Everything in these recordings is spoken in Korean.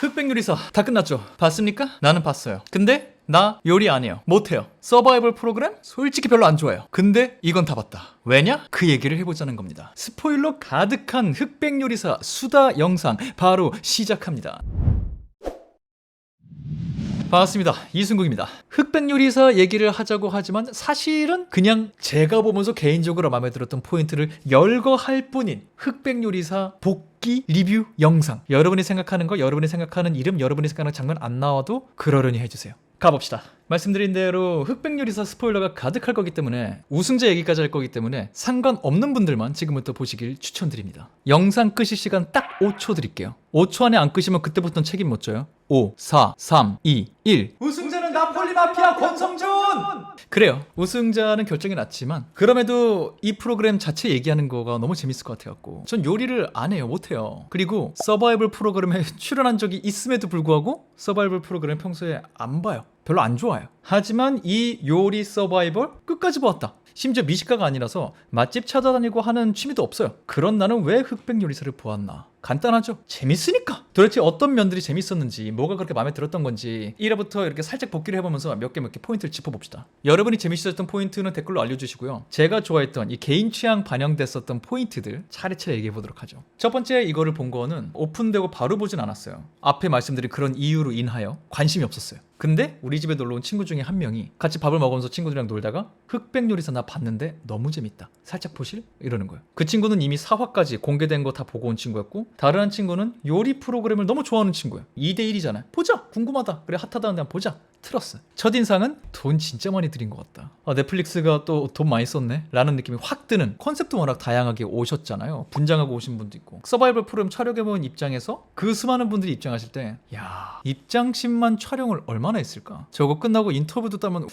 흑백 요리사 다 끝났죠? 봤습니까? 나는 봤어요. 근데 나 요리 안 해요. 못 해요. 서바이벌 프로그램? 솔직히 별로 안 좋아해요. 근데 이건 다 봤다. 왜냐? 그 얘기를 해보자는 겁니다. 스포일러 가득한 흑백 요리사 수다 영상 바로 시작합니다. 반갑습니다. 이승국입니다. 흑백 요리사 얘기를 하자고 하지만 사실은 그냥 제가 보면서 개인적으로 마음에 들었던 포인트를 열거할 뿐인 흑백 요리사 복귀 리뷰 영상. 여러분이 생각하는 거, 여러분이 생각하는 이름, 여러분이 생각하는 장면 안 나와도 그러려니 해주세요. 가봅시다. 말씀드린 대로 흑백 요리사 스포일러가 가득할 거기 때문에 우승자 얘기까지 할 거기 때문에 상관없는 분들만 지금부터 보시길 추천드립니다. 영상 끄실 시간 딱 5초 드릴게요. 5초 안에 안 끄시면 그때부터는 책임 못 져요. 5, 4, 3, 2, 1. 우승자는 나폴리 마피아 권성준! 그래요. 우승자는 결정이 났지만 그럼에도 이 프로그램 자체 얘기하는 거가 너무 재밌을 것 같아갖고 전 요리를 안 해요. 못 해요. 그리고 서바이벌 프로그램에 출연한 적이 있음에도 불구하고 서바이벌 프로그램 평소에 안 봐요. 별로 안 좋아요. 하지만 이 요리 서바이벌 끝까지 보았다. 심지어 미식가가 아니라서 맛집 찾아다니고 하는 취미도 없어요. 그런 나는 왜 흑백 요리사를 보았나? 간단하죠. 재밌으니까. 도대체 어떤 면들이 재밌었는지, 뭐가 그렇게 마음에 들었던 건지 1화부터 이렇게 살짝 복기를 해보면서 몇 개 포인트를 짚어봅시다. 여러분이 재밌으셨던 포인트는 댓글로 알려주시고요. 제가 좋아했던 이 개인 취향 반영됐었던 포인트들 차례차례 얘기해보도록 하죠. 첫 번째 이거를 본 거는 오픈되고 바로 보진 않았어요. 앞에 말씀드린 그런 이유로 인하여 관심이 없었어요. 근데 우리 집에 놀러온 친구 중에 한 명이 같이 밥을 먹으면서 친구들이랑 놀다가 흑백 요리사 나 봤는데 너무 재밌다. 살짝 보실? 이러는 거예요. 그 친구는 이미 4화까지 공개된 거 다 보고 온 친구였고 다른 한 친구는 요리 프로그램을 너무 좋아하는 친구예요. 2대1이잖아요. 보자! 궁금하다. 그래 핫하다는데 한번 보자. 틀었어요. 첫인상은 돈 진짜 많이 들인 것 같다. 넷플릭스가 또 돈 많이 썼네? 라는 느낌이 확 드는 컨셉도 워낙 다양하게 오셨잖아요. 분장하고 오신 분도 있고 서바이벌 프로그램 촬영해본 입장에서 그 수많은 분들이 입장하실 때 야 입장씬만 촬영을 얼마나 했을까? 저거 끝나고 인터뷰도 따면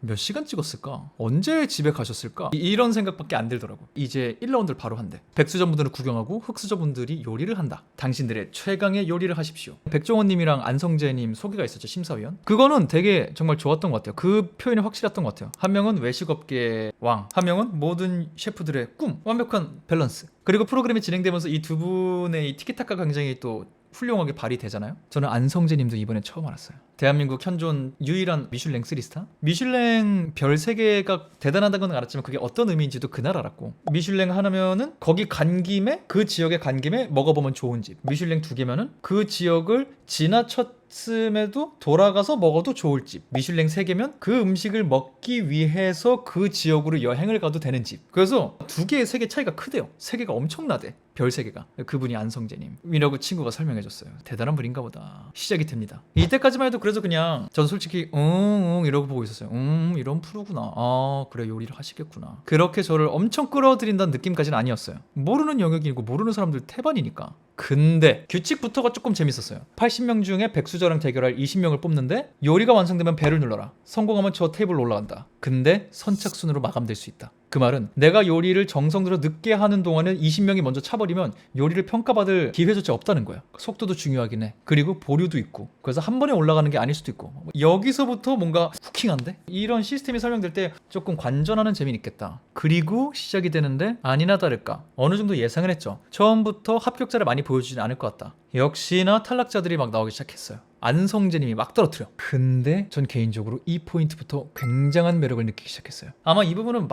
몇 시간 찍었을까? 언제 집에 가셨을까? 이런 생각밖에 안 들더라고. 이제 1라운드를 바로 한대. 백수저분들은 구경하고 흑수저분들이 요리를 한다. 당신들의 최강의 요리를 하십시오. 백종원님이랑 안성재님 소개가 있었죠. 심사위원. 그거는 되게 정말 좋았던 것 같아요. 그 표현이 확실했던 것 같아요. 한 명은 외식업계의 왕, 한 명은 모든 셰프들의 꿈. 완벽한 밸런스. 그리고 프로그램이 진행되면서 이 두 분의 이 티키타카가 굉장히 또 훌륭하게 발휘되잖아요. 저는 안성재님도 이번에 처음 알았어요. 대한민국 현존 유일한 미슐랭 3스타? 미슐랭 별 3개가 대단하다는 건 알았지만 그게 어떤 의미인지도 그날 알았고 미슐랭 하나면은 거기 간 김에 그 지역에 간 김에 먹어보면 좋은 집. 미슐랭 2개면은 그 지역을 지나쳤음에도 돌아가서 먹어도 좋을 집. 미슐랭 3개면 그 음식을 먹기 위해서 그 지역으로 여행을 가도 되는 집. 그래서 2개, 3개 차이가 크대요. 3개가 엄청나대. 별 3개가. 그분이 안성재님이라고 친구가 설명해줬어요. 대단한 분인가 보다. 시작이 됩니다. 이때까지만 해도 그래서 그냥 전 솔직히 이러고 보고 있었어요. 이런 프로구나. 아 그래 요리를 하시겠구나. 그렇게 저를 엄청 끌어들인다는 느낌까지는 아니었어요. 모르는 영역이고 모르는 사람들 태반이니까. 근데 규칙부터가 조금 재밌었어요. 80명 중에 백수저랑 대결할 20명을 뽑는데 요리가 완성되면 배를 눌러라. 성공하면 저 테이블 올라간다. 근데 선착순으로 마감될 수 있다. 그 말은 내가 요리를 정성 들여 늦게 하는 동안은 20명이 먼저 차버리면 요리를 평가받을 기회조차 없다는 거야. 속도도 중요하긴 해. 그리고 보류도 있고. 그래서 한 번에 올라가는 게 아닐 수도 있고. 여기서부터 뭔가 쿠킹한데? 이런 시스템이 설명될 때 조금 관전하는 재미는 있겠다. 그리고 시작이 되는데 아니나 다를까 어느 정도 예상을 했죠. 처음부터 합격자를 많이 보여주진 않을 것 같다. 역시나 탈락자들이 막 나오기 시작했어요. 안성재님이 막 떨어뜨려. 근데 전 개인적으로 이 포인트부터 굉장한 매력을 느끼기 시작했어요. 아마 이 부분은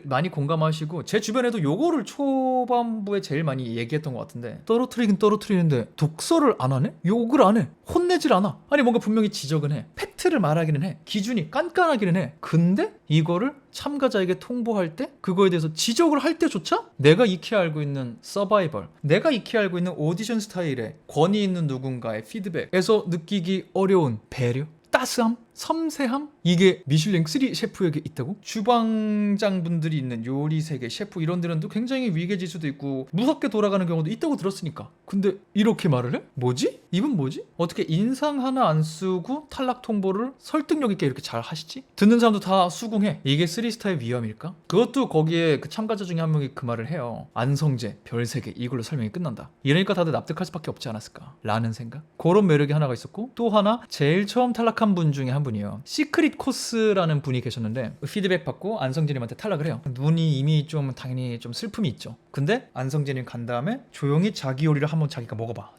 많이 공감하시고 제 주변에도 요거를 초반부에 제일 많이 얘기했던 것 같은데 떨어뜨리긴 떨어뜨리는데 독서를 안 하네? 욕을 안 해. 혼내질 않아. 아니 뭔가 분명히 지적은 해. 팩트를 말하기는 해. 기준이 깐깐하기는 해. 근데 이거를 참가자에게 통보할 때 그거에 대해서 지적을 할 때조차 내가 익히 알고 있는 서바이벌, 내가 익히 알고 있는 오디션 스타일의 권위 있는 누군가의 피드백에서 느끼기 어려운 배려, 따스함, 섬세함? 이게 미슐랭 3 셰프에게 있다고? 주방장분들이 있는 요리 세계 셰프 이런 데는 또 굉장히 위계질서도 있고 무섭게 돌아가는 경우도 있다고 들었으니까. 근데 이렇게 말을 해? 뭐지? 이분 뭐지? 어떻게 인상 하나 안 쓰고 탈락 통보를 설득력 있게 이렇게 잘 하시지? 듣는 사람도 다 수긍해. 이게 3스타의 위험일까? 그것도 거기에 그 참가자 중에 한 명이 그 말을 해요. 안성재 별 3개 이걸로 설명이 끝난다. 이러니까 다들 납득할 수밖에 없지 않았을까? 라는 생각. 그런 매력이 하나가 있었고 또 하나 제일 처음 탈락한 분 중에 한 분 분이에요. 시크릿 코스라는 분이 계셨는데 피드백 받고 안성재님한테 탈락을 해요. 눈이 이미 좀 당연히 좀 슬픔이 있죠. 근데 안성재님 간 다음에 조용히 자기 요리를 한번 자기가 먹어봐.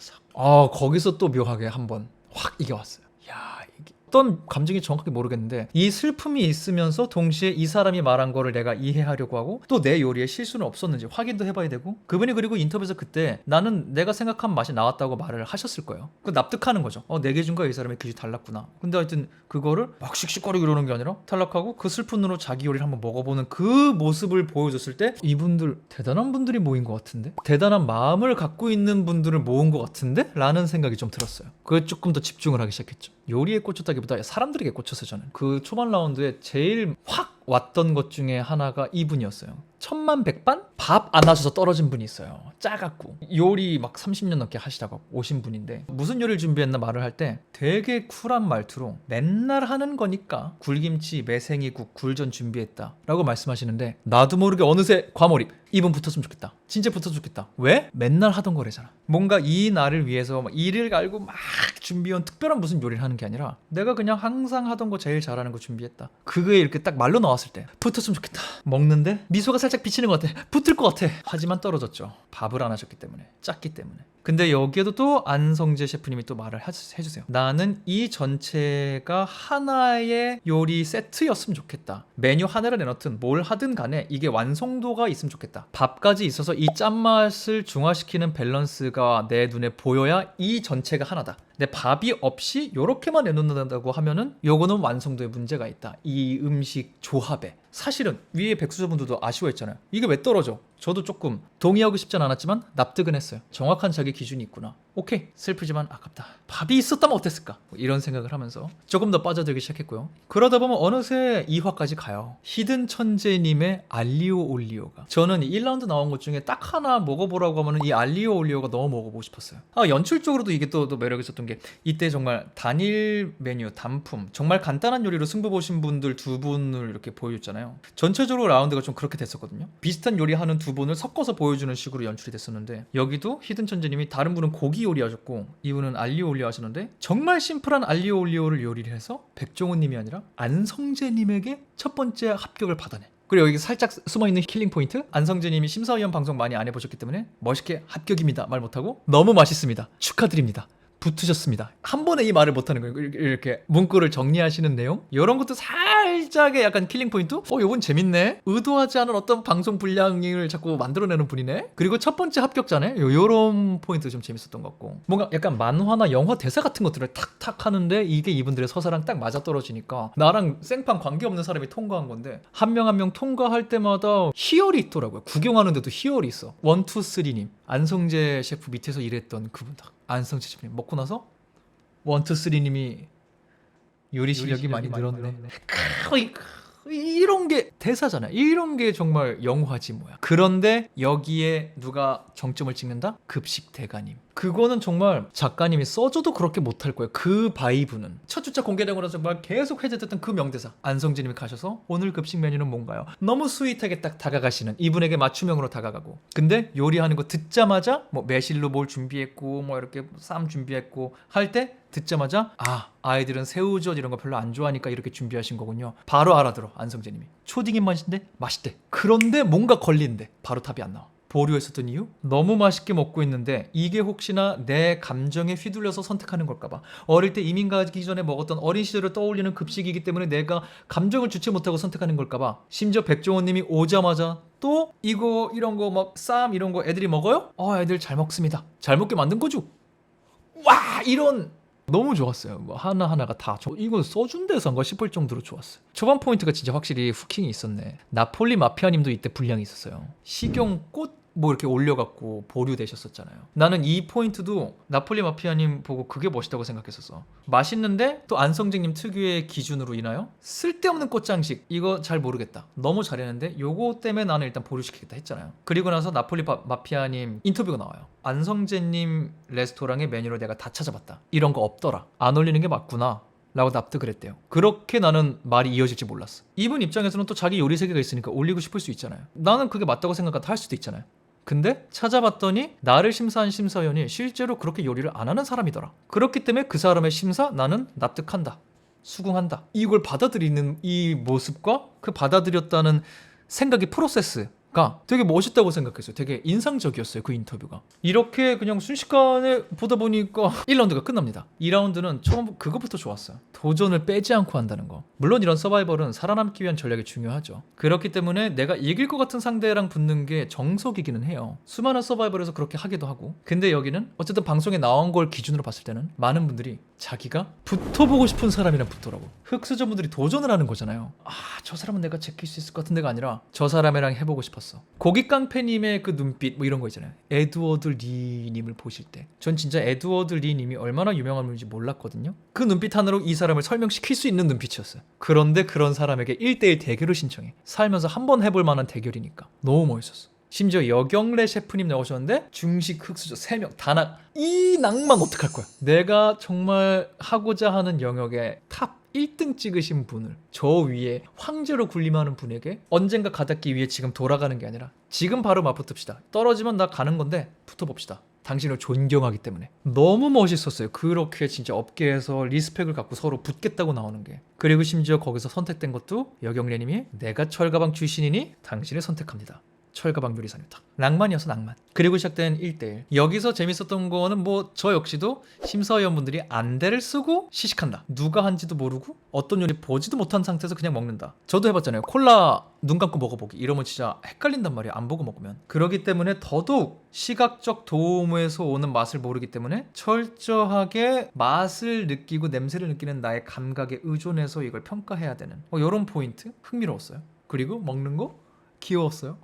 거기서 또 묘하게 한번 확 이게 왔어요. 야, 이게 어떤 감정이 정확하게 모르겠는데 이 슬픔이 있으면서 동시에 이 사람이 말한 거를 내가 이해하려고 하고 또 내 요리에 실수는 없었는지 확인도 해봐야 되고, 그분이 그리고 인터뷰에서 그때 나는 내가 생각한 맛이 나왔다고 말을 하셨을 거예요. 그 납득하는 거죠. 내 기준과 이 사람의 기준이 달랐구나. 근데 하여튼 그거를 막 씩씩거리고 이러는 게 아니라 탈락하고 그 슬픈 눈으로 자기 요리를 한번 먹어보는 그 모습을 보여줬을 때 이분들 대단한 분들이 모인 것 같은데, 대단한 마음을 갖고 있는 분들을 모은 것 같은데? 라는 생각이 좀 들었어요. 그게 조금 더 집중을 하기 시작했죠. 요리에 꽂혔다기보다 사람들에게 꽂혔어요. 저는 그 초반 라운드에 제일 확 왔던 것 중에 하나가 이분이었어요. 천만백반? 밥 안 하셔서 떨어진 분이 있어요. 짜갖고 요리 막 30년 넘게 하시다가 오신 분인데 무슨 요리를 준비했나 말을 할 때 되게 쿨한 말투로 맨날 하는 거니까 굴김치, 매생이국, 굴전 준비했다 라고 말씀하시는데 나도 모르게 어느새 과몰입. 이분 붙었으면 좋겠다. 진짜 붙었으면 좋겠다. 왜? 맨날 하던 거래잖아. 뭔가 이 날을 위해서 이를 갈고 막 준비한 특별한 무슨 요리를 하는 게 아니라 내가 그냥 항상 하던 거 제일 잘하는 거 준비했다. 그게 이렇게 딱 말로 나왔을 때 붙었으면 좋겠다. 먹는데 미소가 살짝 비치는 것 같아. 붙을 것 같아. 하지만 떨어졌죠. 밥을 안 하셨기 때문에. 짰기 때문에. 근데 여기에도 또 안성재 셰프님이 또 말을 해주세요. 나는 이 전체가 하나의 요리 세트였으면 좋겠다. 메뉴 하나를 내놓든 뭘 하든 간에 이게 완성도가 있으면 좋겠다. 밥까지 있어서 이 짠맛을 중화시키는 밸런스가 내 눈에 보여야 이 전체가 하나다. 근데 밥이 없이 요렇게만 내놓는다고 하면은 요거는 완성도에 문제가 있다. 이 음식 조합에. 사실은 위에 백수저분들도 아쉬워했잖아요. 이게 왜 떨어져? 저도 조금 동의하고 싶진 않았지만 납득은 했어요. 정확한 자기 기준이 있구나. 오케이, 슬프지만 아깝다. 밥이 있었다면 어땠을까? 이런 생각을 하면서 조금 더 빠져들기 시작했고요. 그러다 보면 어느새 2화까지 가요. 히든 천재님의 알리오 올리오가, 저는 1라운드 나온 것 중에 딱 하나 먹어보라고 하면 이 알리오 올리오가 너무 먹어보고 싶었어요. 연출적으로도 이게 또 매력 있었던 게 이때 정말 단일 메뉴, 단품, 정말 간단한 요리로 승부 보신 분들 두 분을 이렇게 보여줬잖아요. 전체적으로 라운드가 좀 그렇게 됐었거든요. 비슷한 요리하는 두 분을 섞어서 보여주는 식으로 연출이 됐었는데 여기도 히든 천재님이 다른 분은 고기 요리 하셨고 이분은 알리오 올리오 하셨는데 정말 심플한 알리오 올리오를 요리를 해서 백종원 님이 아니라 안성재 님에게 첫 번째 합격을 받아내. 그리고 여기 살짝 숨어있는 킬링 포인트, 안성재 님이 심사위원 방송 많이 안 해보셨기 때문에 멋있게 합격입니다 말 못하고 너무 맛있습니다 축하드립니다 붙으셨습니다. 한 번에 이 말을 못하는 거예요. 이렇게 문구를 정리하시는 내용, 이런 것도 살짝의 약간 킬링 포인트. 이분 재밌네. 의도하지 않은 어떤 방송 분량을 자꾸 만들어내는 분이네. 그리고 첫 번째 합격자네. 요런 포인트 좀 재밌었던 것 같고, 뭔가 약간 만화나 영화 대사 같은 것들을 탁탁 하는데 이게 이분들의 서사랑 딱 맞아떨어지니까 나랑 생판 관계없는 사람이 통과한 건데 한 명 한 명 통과할 때마다 희열이 있더라고요. 구경하는데도 희열이 있어. 1, 2, 3님 안성재 셰프 밑에서 일했던 그분 다 안성재 셰프님 먹고 나서 1, 2, 3님이 요리 실력이 많이 늘었네. 이런 게 대사잖아요. 이런 게 정말 영화지 뭐야. 그런데 여기에 누가 정점을 찍는다? 급식 대가님. 그거는 정말 작가님이 써줘도 그렇게 못할 거예요. 그 바이브는. 첫 주차 공개되고 나서 정말 계속 회자됐던 그 명대사. 안성재님이 가셔서 오늘 급식 메뉴는 뭔가요? 너무 스윗하게 딱 다가가시는, 이분에게 맞춤형으로 다가가고. 근데 요리하는 거 듣자마자 뭐 매실로 뭘 준비했고 뭐 이렇게 쌈 준비했고 할 때 듣자마자 아이들은 새우젓 이런 거 별로 안 좋아하니까 이렇게 준비하신 거군요. 바로 알아들어 안성재님이. 초딩 입맛인데 맛있대. 그런데 뭔가 걸리는데 바로 답이 안 나와. 보류했었던 이유? 너무 맛있게 먹고 있는데 이게 혹시나 내 감정에 휘둘려서 선택하는 걸까봐. 어릴 때 이민 가기 전에 먹었던 어린 시절을 떠올리는 급식이기 때문에 내가 감정을 주체 못하고 선택하는 걸까봐. 심지어 백종원 님이 오자마자 또 이거 이런 거 막 쌈 이런 거 애들이 먹어요? 애들 잘 먹습니다. 잘 먹게 만든 거죠? 와, 이런 너무 좋았어요. 뭐 하나하나가 다 이거 써준 데서인가 싶을 정도로 좋았어요. 초반 포인트가 진짜 확실히 후킹이 있었네. 나폴리 마피아님도 이때 분량이 있었어요. 식용 꽃 뭐 이렇게 올려갖고 보류되셨었잖아요. 나는 이 포인트도 나폴리 마피아님 보고 그게 멋있다고 생각했었어. 맛있는데 또 안성재님 특유의 기준으로 인하여 쓸데없는 꽃장식 이거 잘 모르겠다. 너무 잘했는데 요거 때문에 나는 일단 보류시키겠다 했잖아요. 그리고 나서 나폴리 마피아님 인터뷰가 나와요. 안성재님 레스토랑의 메뉴를 내가 다 찾아봤다. 이런 거 없더라. 안 올리는 게 맞구나 라고 납득을 했대요. 그렇게 나는 말이 이어질지 몰랐어. 이분 입장에서는 또 자기 요리 세계가 있으니까 올리고 싶을 수 있잖아요. 나는 그게 맞다고 생각하다 할 수도 있잖아요. 근데 찾아봤더니 나를 심사한 심사위원이 실제로 그렇게 요리를 안 하는 사람이더라. 그렇기 때문에 그 사람의 심사 나는 납득한다. 수긍한다. 이걸 받아들이는 이 모습과 그 받아들였다는 생각이 프로세스가 되게 멋있다고 생각했어요. 되게 인상적이었어요. 그 인터뷰가. 이렇게 그냥 순식간에 보다 보니까 1라운드가 끝납니다. 2라운드는 처음 그것부터 좋았어요. 도전을 빼지 않고 한다는 거. 물론 이런 서바이벌은 살아남기 위한 전략이 중요하죠. 그렇기 때문에 내가 이길 것 같은 상대랑 붙는 게 정석이기는 해요. 수많은 서바이벌에서 그렇게 하기도 하고. 근데 여기는 어쨌든 방송에 나온 걸 기준으로 봤을 때는 많은 분들이 자기가 붙어보고 싶은 사람이랑 붙더라고. 흑수저분들이 도전을 하는 거잖아요. 저 사람은 내가 제낄 수 있을 것 같은 데가 아니라 저 사람이랑 해보고 싶었어. 고깃깡패님의 그 눈빛 뭐 이런 거 있잖아요. 에드워드 리님을 보실 때 전 진짜 에드워드 리님이 얼마나 유명한 분인지 몰랐거든요. 그 눈빛 하나로 이 사람을 설명시킬 수 있는 눈빛이었어요. 그런데 그런 사람에게 1대1 대결을 신청해. 살면서 한 번 해볼 만한 대결이니까 너무 멋있었어. 심지어 여경래 셰프님 나오셨는데 중식 흑수저 3명 다 이 낭만 어떡할 거야. 내가 정말 하고자 하는 영역에 탑 1등 찍으신 분을 저 위에 황제로 군림하는 분에게 언젠가 가닿기 위해 지금 돌아가는 게 아니라 지금 바로 맞붙읍시다. 떨어지면 나 가는 건데 붙어봅시다. 당신을 존경하기 때문에. 너무 멋있었어요. 그렇게 진짜 업계에서 리스펙을 갖고 서로 붙겠다고 나오는 게. 그리고 심지어 거기서 선택된 것도 여경래님이 내가 철가방 출신이니 당신을 선택합니다. 철가방 요리사입니다. 낭만이어서 낭만. 그리고 시작된 1대1. 여기서 재밌었던 거는 뭐 저 역시도 심사위원분들이 안대를 쓰고 시식한다. 누가 한지도 모르고 어떤 요리 보지도 못한 상태에서 그냥 먹는다. 저도 해봤잖아요. 콜라 눈 감고 먹어보기. 이러면 진짜 헷갈린단 말이에요. 안 보고 먹으면. 그렇기 때문에 더더욱 시각적 도움에서 오는 맛을 모르기 때문에 철저하게 맛을 느끼고 냄새를 느끼는 나의 감각에 의존해서 이걸 평가해야 되는 이런 포인트 흥미로웠어요. 그리고 먹는 거 귀여웠어요.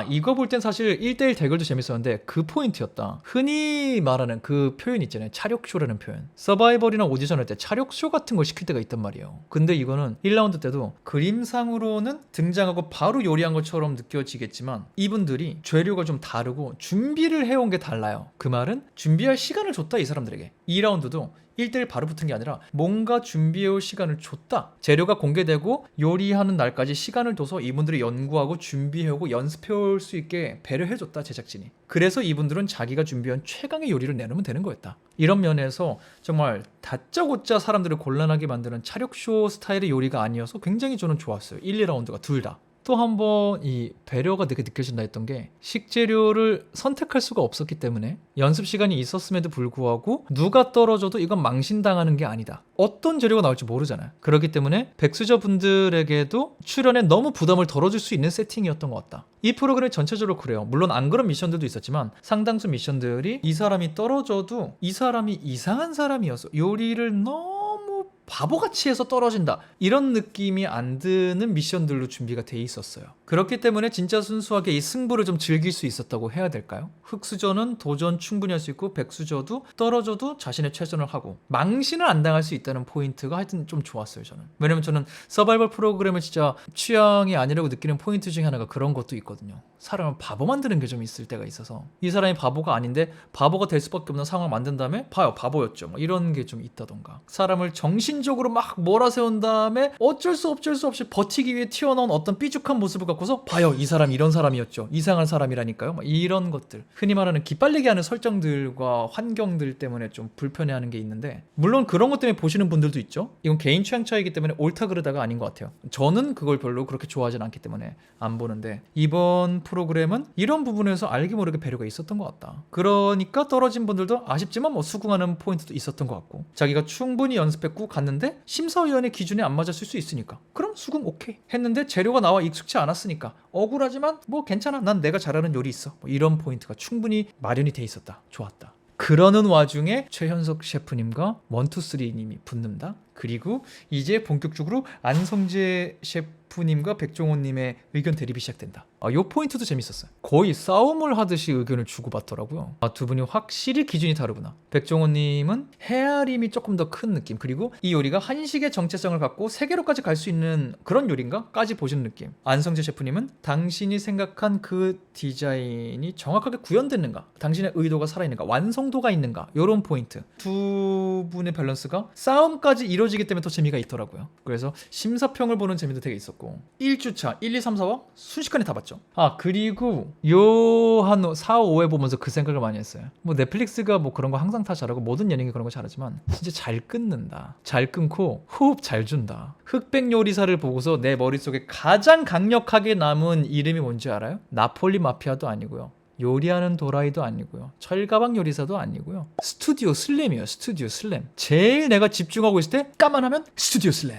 이거 볼 땐 사실 1대1 대결도 재밌었는데 그 포인트였다. 흔히 말하는 그 표현 있잖아요. 차력쇼라는 표현. 서바이벌이나 오디션 할 때 차력쇼 같은 걸 시킬 때가 있단 말이에요. 근데 이거는 1라운드 때도 그림상으로는 등장하고 바로 요리한 것처럼 느껴지겠지만 이분들이 재료가 좀 다르고 준비를 해온 게 달라요. 그 말은 준비할 시간을 줬다 이 사람들에게. 2라운드도 1대1 바로 붙은 게 아니라 뭔가 준비해올 시간을 줬다. 재료가 공개되고 요리하는 날까지 시간을 둬서 이분들이 연구하고 준비해오고 연습해올 수 있게 배려해줬다 제작진이. 그래서 이분들은 자기가 준비한 최강의 요리를 내놓으면 되는 거였다. 이런 면에서 정말 다짜고짜 사람들을 곤란하게 만드는 차력쇼 스타일의 요리가 아니어서 굉장히 저는 좋았어요. 1, 2라운드가 둘 다. 또 한 번 이 배려가 되게 느껴진다 했던 게 식재료를 선택할 수가 없었기 때문에 연습 시간이 있었음에도 불구하고 누가 떨어져도 이건 망신당하는 게 아니다. 어떤 재료가 나올지 모르잖아요. 그렇기 때문에 백수저 분들에게도 출연에 너무 부담을 덜어줄 수 있는 세팅이었던 것 같다. 이 프로그램 전체적으로 그래요. 물론 안 그런 미션들도 있었지만 상당수 미션들이 이 사람이 떨어져도 이 사람이 이상한 사람이어서 요리를 너무 바보같이 해서 떨어진다 이런 느낌이 안 드는 미션들로 준비가 돼 있었어요. 그렇기 때문에 진짜 순수하게 이 승부를 좀 즐길 수 있었다고 해야 될까요? 흑수저는 도전 충분히 할 수 있고 백수저도 떨어져도 자신의 최선을 하고 망신을 안 당할 수 있다는 포인트가 하여튼 좀 좋았어요. 저는. 왜냐면 저는 서바이벌 프로그램을 진짜 취향이 아니라고 느끼는 포인트 중에 하나가 그런 것도 있거든요. 사람을 바보 만드는 게 좀 있을 때가 있어서 이 사람이 바보가 아닌데 바보가 될 수밖에 없는 상황을 만든 다음에 봐요 바보였죠 뭐 이런 게 좀 있다던가 사람을 정신적으로 막 몰아세운 다음에 어쩔 수 없이 버티기 위해 튀어나온 어떤 삐죽한 모습을 갖고서 봐요 이 사람 이런 사람이었죠 이상한 사람이라니까요 막 이런 것들 흔히 말하는 기빨리게 하는 설정들과 환경들 때문에 좀 불편해하는 게 있는데 물론 그런 것 때문에 보시는 분들도 있죠. 이건 개인 취향 차이기 때문에 옳다 그르다가 아닌 것 같아요. 저는 그걸 별로 그렇게 좋아하진 않기 때문에 안 보는데 이번 프로그램은 이런 부분에서 알게 모르게 배려가 있었던 것 같다. 그러니까 떨어진 분들도 아쉽지만 뭐 수긍하는 포인트도 있었던 것 같고 자기가 충분히 연습했고 갔는데 심사위원의 기준에 안 맞았을 수 있으니까 그럼 수긍 오케이 했는데 재료가 나와 익숙치 않았으니까 억울하지만 뭐 괜찮아 난 내가 잘하는 요리 있어 뭐 이런 포인트가 충분히 마련이 돼 있었다. 좋았다. 그러는 와중에 최현석 셰프님과 1, 2, 3님이 붙는다. 그리고 이제 본격적으로 안성재 셰프님과 백종원님의 의견 대립이 시작된다. 요 포인트도 재밌었어요. 거의 싸움을 하듯이 의견을 주고받더라고요. 두 분이 확실히 기준이 다르구나. 백종원님은 헤아림이 조금 더 큰 느낌 그리고 이 요리가 한식의 정체성을 갖고 세계로까지 갈 수 있는 그런 요리인가? 까지 보시는 느낌. 안성재 셰프님은 당신이 생각한 그 디자인이 정확하게 구현됐는가? 당신의 의도가 살아있는가? 완성도가 있는가? 요런 포인트. 두 분의 밸런스가 싸움까지 이루어지기 때문에 더 재미가 있더라고요. 그래서 심사평을 보는 재미도 되게 있었고 있었고 1주차 1, 2, 3, 4화 순식간에 다 봤죠. 아 그리고 요 한 4, 5회 보면서 그 생각을 많이 했어요. 뭐 넷플릭스가 뭐 그런 거 항상 다 잘하고 모든 예능이 그런 거 잘하지만 진짜 잘 끊는다. 잘 끊고 호흡 잘 준다. 흑백 요리사를 보고서 내 머릿속에 가장 강력하게 남은 이름이 뭔지 알아요? 나폴리 마피아도 아니고요. 요리하는 도라이도 아니고요. 철가방 요리사도 아니고요. 스튜디오 슬램이에요. 스튜디오 슬램. 제일 내가 집중하고 있을 때 까만하면 스튜디오 슬램.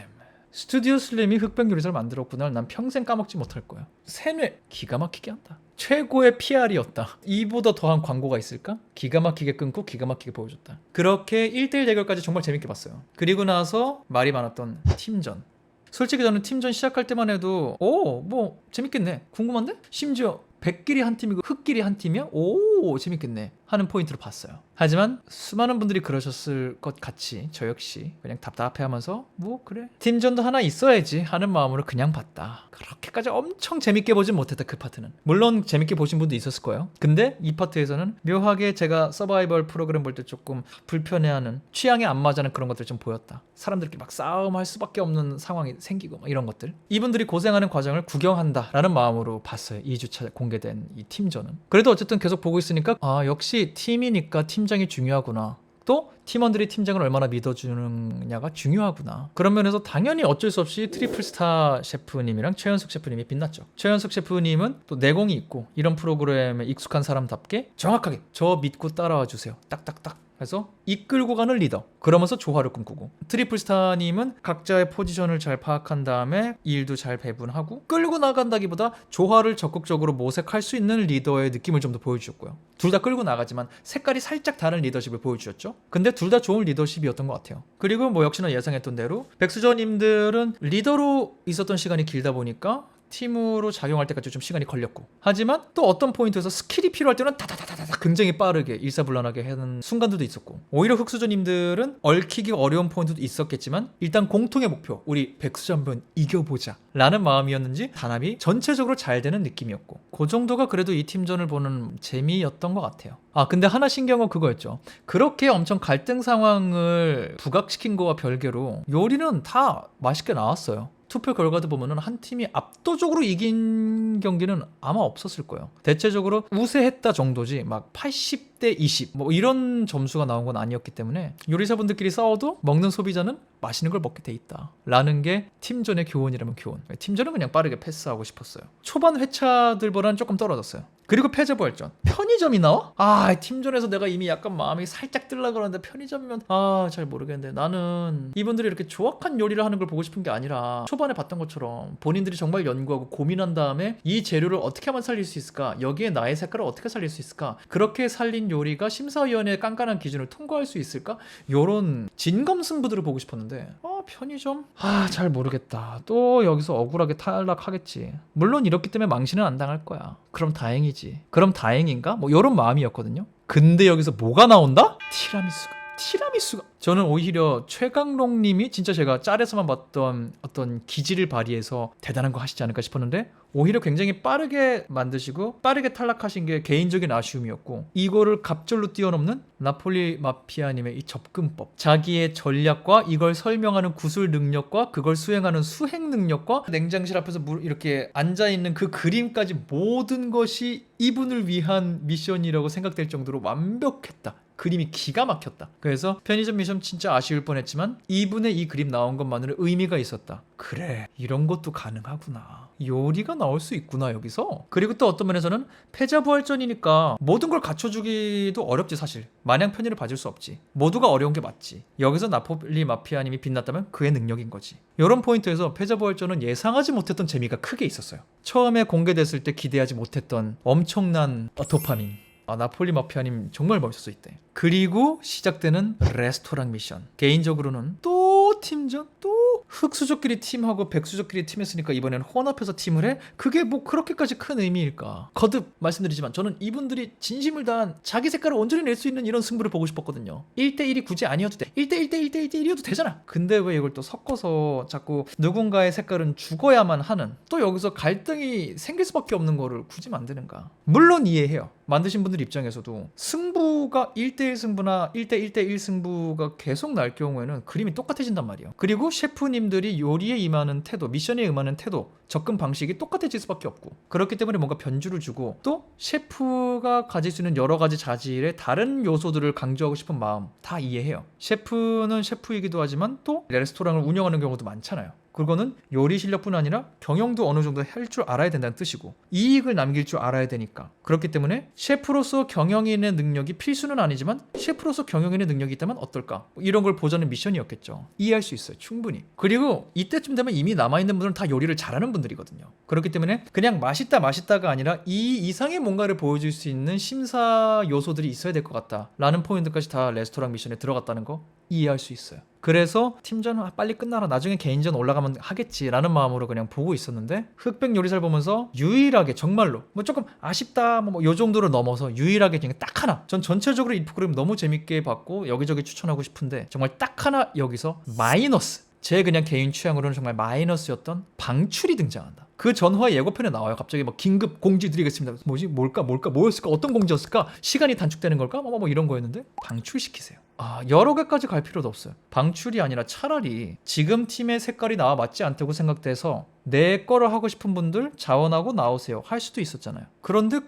스튜디오 슬램이 흑백 요리사를 만들었구나. 난 평생 까먹지 못할 거야. 세뇌 기가 막히게 한다. 최고의 PR이었다. 이보다 더한 광고가 있을까? 기가 막히게 끊고 기가 막히게 보여줬다. 그렇게 1대1 대결까지 정말 재밌게 봤어요. 그리고 나서 말이 많았던 팀전. 솔직히 저는 팀전 시작할 때만 해도 뭐 재밌겠네. 궁금한데? 심지어 백끼리 한 팀이고 흑끼리 한 팀이야? 오 재밌겠네 하는 포인트로 봤어요. 하지만 수많은 분들이 그러셨을 것 같이 저 역시 그냥 답답해하면서 뭐 그래 팀전도 하나 있어야지 하는 마음으로 그냥 봤다. 그렇게까지 엄청 재밌게 보진 못했다. 그 파트는 물론 재밌게 보신 분도 있었을 거예요. 근데 이 파트에서는 묘하게 제가 서바이벌 프로그램 볼 때 조금 불편해하는 취향에 안 맞는 그런 것들 좀 보였다. 사람들끼리 막 싸움할 수밖에 없는 상황이 생기고 막 이런 것들 이분들이 고생하는 과정을 구경한다 라는 마음으로 봤어요. 2주차 공개된 이 팀전은. 그래도 어쨌든 계속 보고 있으니까 아 역시 팀이니까 팀장이 중요하구나. 또 팀원들이 팀장을 얼마나 믿어주느냐가 중요하구나. 그런 면에서 당연히 어쩔 수 없이 트리플스타 셰프님이랑 최연숙 셰프님이 빛났죠. 최연숙 셰프님은 또 내공이 있고 이런 프로그램에 익숙한 사람답게 정확하게 저 믿고 따라와 주세요. 딱딱딱. 그래서 이끌고 가는 리더. 그러면서 조화를 꿈꾸고 트리플스타님은 각자의 포지션을 잘 파악한 다음에 일도 잘 배분하고 끌고 나간다기보다 조화를 적극적으로 모색할 수 있는 리더의 느낌을 좀 더 보여주셨고요. 둘 다 끌고 나가지만 색깔이 살짝 다른 리더십을 보여주셨죠. 근데 둘 다 좋은 리더십이었던 것 같아요. 그리고 뭐 역시나 예상했던 대로 백수저님들은 리더로 있었던 시간이 길다 보니까 팀으로 작용할 때까지 좀 시간이 걸렸고 하지만 또 어떤 포인트에서 스킬이 필요할 때는 다다다다다 굉장히 빠르게 일사불란하게 하는 순간들도 있었고 오히려 흑수저님들은 얽히기 어려운 포인트도 있었겠지만 일단 공통의 목표 우리 백수저 한번 이겨보자 라는 마음이었는지 단합이 전체적으로 잘 되는 느낌이었고 그 정도가 그래도 이 팀전을 보는 재미였던 것 같아요. 아 근데 하나 신기한 건 그거였죠. 그렇게 엄청 갈등 상황을 부각시킨 거와 별개로 요리는 다 맛있게 나왔어요. 투표 결과도 보면은 한 팀이 압도적으로 이긴 경기는 아마 없었을 거예요. 대체적으로 우세했다 정도지 막 80대 20 뭐 이런 점수가 나온 건 아니었기 때문에 요리사분들끼리 싸워도 먹는 소비자는 맛있는 걸 먹게 돼 있다 라는 게 팀전의 교훈이라면 교훈. 팀전은 그냥 빠르게 패스하고 싶었어요. 초반 회차들보다는 조금 떨어졌어요. 그리고 패자부활전 편의점이 나와? 아 팀전에서 내가 이미 약간 마음이 살짝 들라 그러는데 편의점이면 잘 모르겠는데 나는 이분들이 이렇게 조악한 요리를 하는 걸 보고 싶은 게 아니라 초반에 봤던 것처럼 본인들이 정말 연구하고 고민한 다음에 이 재료를 어떻게 하면 살릴 수 있을까, 여기에 나의 색깔을 어떻게 살릴 수 있을까, 그렇게 살린 요리가 심사위원회의 깐깐한 기준을 통과할 수 있을까, 요런 진검승부들을 보고 싶었는데 편의점? 잘 모르겠다. 또 여기서 억울하게 탈락하겠지. 물론 이렇기 때문에 망신은 안 당할 거야. 그럼 다행이지. 그럼 다행인가? 뭐 이런 마음이었거든요. 근데 여기서 뭐가 나온다? 티라미수가 저는 오히려 최강록 님이 진짜 제가 짤에서만 봤던 어떤 기질을 발휘해서 대단한 거 하시지 않을까 싶었는데 오히려 굉장히 빠르게 만드시고 빠르게 탈락하신 게 개인적인 아쉬움이었고 이거를 갑절로 뛰어넘는 나폴리 마피아님의 이 접근법, 자기의 전략과 이걸 설명하는 구술 능력과 그걸 수행하는 수행 능력과 냉장실 앞에서 이렇게 앉아있는 그 그림까지 모든 것이 이분을 위한 미션이라고 생각될 정도로 완벽했다. 그림이 기가 막혔다. 그래서 편의점 미션 진짜 아쉬울 뻔했지만 이분의 이 그림 나온 것만으로 의미가 있었다. 그래 이런 것도 가능하구나. 요리가 나올 수 있구나 여기서. 그리고 또 어떤 면에서는 패자부활전이니까 모든 걸 갖춰주기도 어렵지 사실. 마냥 편의를 봐줄 수 없지. 모두가 어려운 게 맞지. 여기서 나폴리 마피아님이 빛났다면 그의 능력인 거지. 이런 포인트에서 패자부활전은 예상하지 못했던 재미가 크게 있었어요. 처음에 공개됐을 때 기대하지 못했던 엄청난 도파민. 나폴리 마피아님 정말 멋있었어 이때. 그리고 시작되는 레스토랑 미션. 개인적으로는 또 팀전, 또 흑수저끼리 팀하고 백수저끼리 팀했으니까 이번에는 혼합해서 팀을 해? 그게 뭐 그렇게까지 큰 의미일까? 거듭 말씀드리지만 저는 이분들이 진심을 다한 자기 색깔을 온전히 낼 수 있는 이런 승부를 보고 싶었거든요. 1대1이 굳이 아니어도 돼. 1대1대1대1대1이어도 되잖아. 근데 왜 이걸 또 섞어서 자꾸 누군가의 색깔은 죽어야만 하는, 또 여기서 갈등이 생길 수밖에 없는 거를 굳이 만드는가? 물론 이해해요. 만드신 분들 입장에서도 승부가 1대1 승부나 1대1대1 승부가 계속 날 경우에는 그림이 똑같아진단 말이에요. 그리고 셰프님들이 요리에 임하는 태도, 미션에 임하는 태도, 접근 방식이 똑같아질 수밖에 없고, 그렇기 때문에 뭔가 변주를 주고, 또 셰프가 가질 수 있는 여러 가지 자질의 다른 요소들을 강조하고 싶은 마음 다 이해해요. 셰프는 셰프이기도 하지만 또 레스토랑을 운영하는 경우도 많잖아요. 그거는 요리 실력뿐 아니라 경영도 어느 정도 할 줄 알아야 된다는 뜻이고, 이익을 남길 줄 알아야 되니까. 그렇기 때문에 셰프로서 경영인의 능력이 필수는 아니지만 셰프로서 경영인의 능력이 있다면 어떨까, 이런 걸 보자는 미션이었겠죠. 이해할 수 있어요, 충분히. 그리고 이때쯤 되면 이미 남아있는 분들은 다 요리를 잘하는 분들이거든요. 그렇기 때문에 그냥 맛있다가 아니라 이 이상의 뭔가를 보여줄 수 있는 심사 요소들이 있어야 될 것 같다 라는 포인트까지 다 레스토랑 미션에 들어갔다는 거 이해할 수 있어요. 그래서 팀전은 빨리 끝나라, 나중에 개인전 올라가면 하겠지라는 마음으로 그냥 보고 있었는데, 흑백 요리사를 보면서 유일하게 정말로 뭐 조금 아쉽다 뭐 요 정도를 넘어서 유일하게 그냥 딱 하나, 전 전체적으로 이 프로그램 너무 재밌게 봤고 여기저기 추천하고 싶은데 정말 딱 하나 여기서 마이너스, 제 그냥 개인 취향으로는 정말 마이너스였던 방출이 등장한다. 그 전화 예고편에 나와요. 갑자기 막 긴급 공지 드리겠습니다. 뭐지? 뭘까? 뭐였을까? 어떤 공지였을까? 시간이 단축되는 걸까? 뭐 이런 거였는데 방출시키세요. 여러 개까지 갈 필요도 없어요. 방출이 아니라 차라리 지금 팀의 색깔이 나와 맞지 않다고 생각돼서 내 거를 하고 싶은 분들 자원하고 나오세요 할 수도 있었잖아요. 그런데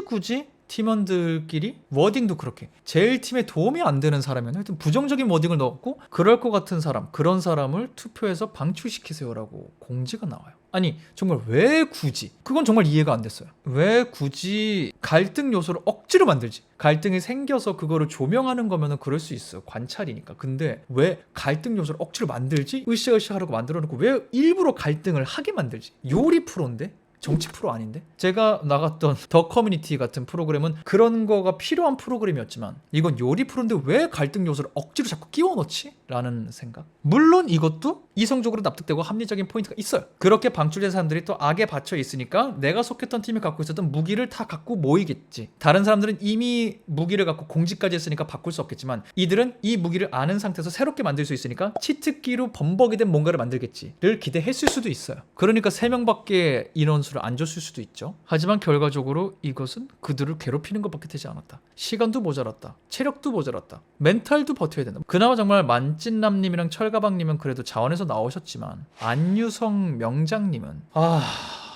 굳이 팀원들끼리 워딩도 그렇게 제일 팀에 도움이 안 되는 사람이면 하여튼 부정적인 워딩을 넣었고, 그럴 것 같은 사람, 그런 사람을 투표해서 방출시키세요라고 공지가 나와요. 아니 정말 왜 굳이, 그건 정말 이해가 안 됐어요. 왜 굳이 갈등 요소를 억지로 만들지? 갈등이 생겨서 그거를 조명하는 거면은 그럴 수 있어, 관찰이니까. 근데 왜 갈등 요소를 억지로 만들지? 으쌰으쌰 하라고 만들어 놓고 왜 일부러 갈등을 하게 만들지? 요리 프로인데? 정치 프로 아닌데? 제가 나갔던 더 커뮤니티 같은 프로그램은 그런 거가 필요한 프로그램이었지만, 이건 요리 프로인데 왜 갈등 요소를 억지로 자꾸 끼워 넣지? 라는 생각. 물론 이것도 이성적으로 납득되고 합리적인 포인트가 있어요. 그렇게 방출된 사람들이 또 악에 받쳐 있으니까 내가 속했던 팀이 갖고 있었던 무기를 다 갖고 모이겠지. 다른 사람들은 이미 무기를 갖고 공지까지 했으니까 바꿀 수 없겠지만, 이들은 이 무기를 아는 상태에서 새롭게 만들 수 있으니까 치트키로 범벅이 된 뭔가를 만들겠지를 기대했을 수도 있어요. 그러니까 3명밖에 인원수를 안 줬을 수도 있죠. 하지만 결과적으로 이것은 그들을 괴롭히는 것밖에 되지 않았다. 시간도 모자랐다, 체력도 모자랐다, 멘탈도 버텨야 된다. 그나마 정말 만찢남님이랑 철가방님은 그래도 자원에서 나오셨지만, 안유성 명장님은